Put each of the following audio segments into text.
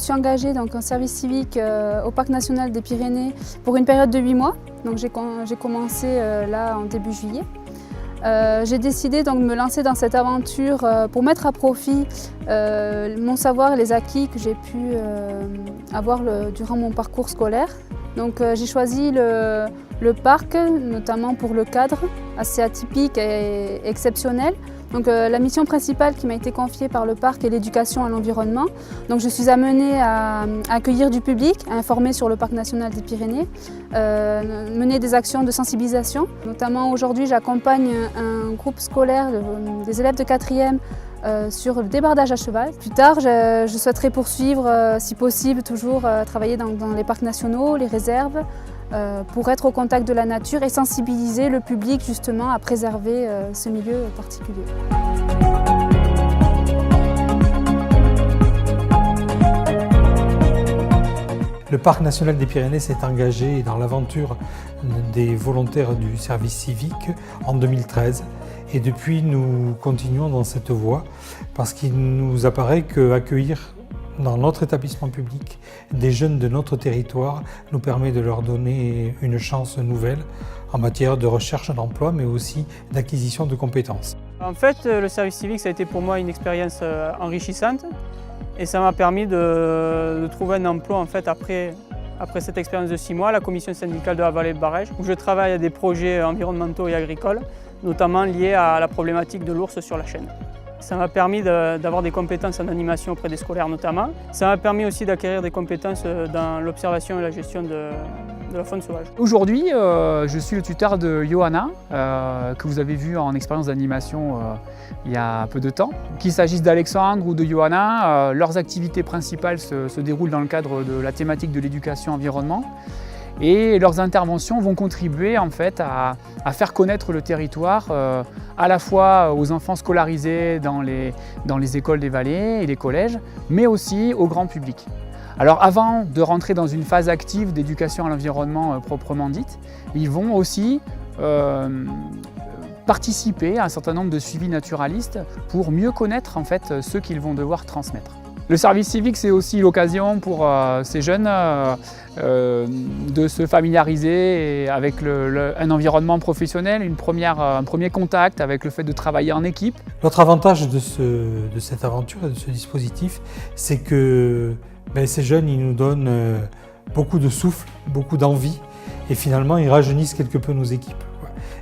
suis engagée donc, en service civique au Parc national des Pyrénées pour une période de 8 mois. Donc j'ai commencé là en début juillet. J'ai décidé donc de me lancer dans cette aventure pour mettre à profit mon savoir et les acquis que j'ai pu avoir durant mon parcours scolaire. Donc j'ai choisi le parc, notamment pour le cadre, assez atypique et exceptionnel. Donc, la mission principale qui m'a été confiée par le parc est l'éducation à l'environnement. Donc, je suis amenée à accueillir du public, à informer sur le parc national des Pyrénées, mener des actions de sensibilisation. Notamment aujourd'hui, j'accompagne un groupe scolaire, des élèves de 4e, sur le débardage à cheval. Plus tard, je souhaiterais poursuivre, si possible, toujours travailler dans les parcs nationaux, les réserves, pour être au contact de la nature et sensibiliser le public justement à préserver ce milieu particulier. Le Parc national des Pyrénées s'est engagé dans l'aventure des volontaires du service civique en 2013 et depuis nous continuons dans cette voie parce qu'il nous apparaît qu'accueillir dans notre établissement public des jeunes de notre territoire nous permet de leur donner une chance nouvelle en matière de recherche d'emploi mais aussi d'acquisition de compétences. En fait, le service civique ça a été pour moi une expérience enrichissante et ça m'a permis de trouver un emploi en fait, après cette expérience de 6 mois à la commission syndicale de la vallée de Barège où je travaille à des projets environnementaux et agricoles, notamment liés à la problématique de l'ours sur la chaîne. Ça m'a permis d'avoir des compétences en animation auprès des scolaires notamment. Ça m'a permis aussi d'acquérir des compétences dans l'observation et la gestion de la faune sauvage. Aujourd'hui, je suis le tuteur de Johanna, que vous avez vu en expérience d'animation il y a peu de temps. Qu'il s'agisse d'Alexandre ou de Johanna, leurs activités principales se déroulent dans le cadre de la thématique de l'éducation environnement. Et leurs interventions vont contribuer en fait à faire connaître le territoire à la fois aux enfants scolarisés dans les écoles des vallées et les collèges, mais aussi au grand public. Alors avant de rentrer dans une phase active d'éducation à l'environnement proprement dite, ils vont aussi participer à un certain nombre de suivis naturalistes pour mieux connaître en fait ce qu'ils vont devoir transmettre. Le service civique, c'est aussi l'occasion pour ces jeunes de se familiariser avec un environnement professionnel, un premier contact avec le fait de travailler en équipe. L'autre avantage de cette aventure et de ce dispositif, c'est que ces jeunes ils nous donnent beaucoup de souffle, beaucoup d'envie et finalement ils rajeunissent quelque peu nos équipes.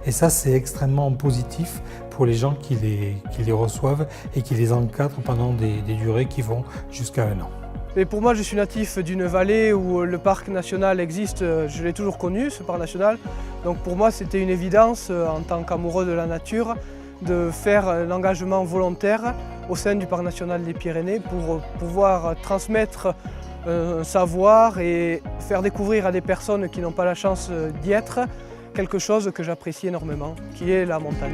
Et ça, c'est extrêmement positif pour les gens qui les reçoivent et qui les encadrent pendant des durées qui vont jusqu'à 1 an. Et pour moi, je suis natif d'une vallée où le parc national existe, je l'ai toujours connu, ce parc national. Donc pour moi, c'était une évidence, en tant qu'amoureux de la nature, de faire un engagement volontaire au sein du parc national des Pyrénées pour pouvoir transmettre un savoir et faire découvrir à des personnes qui n'ont pas la chance d'y être quelque chose que j'apprécie énormément, qui est la montagne.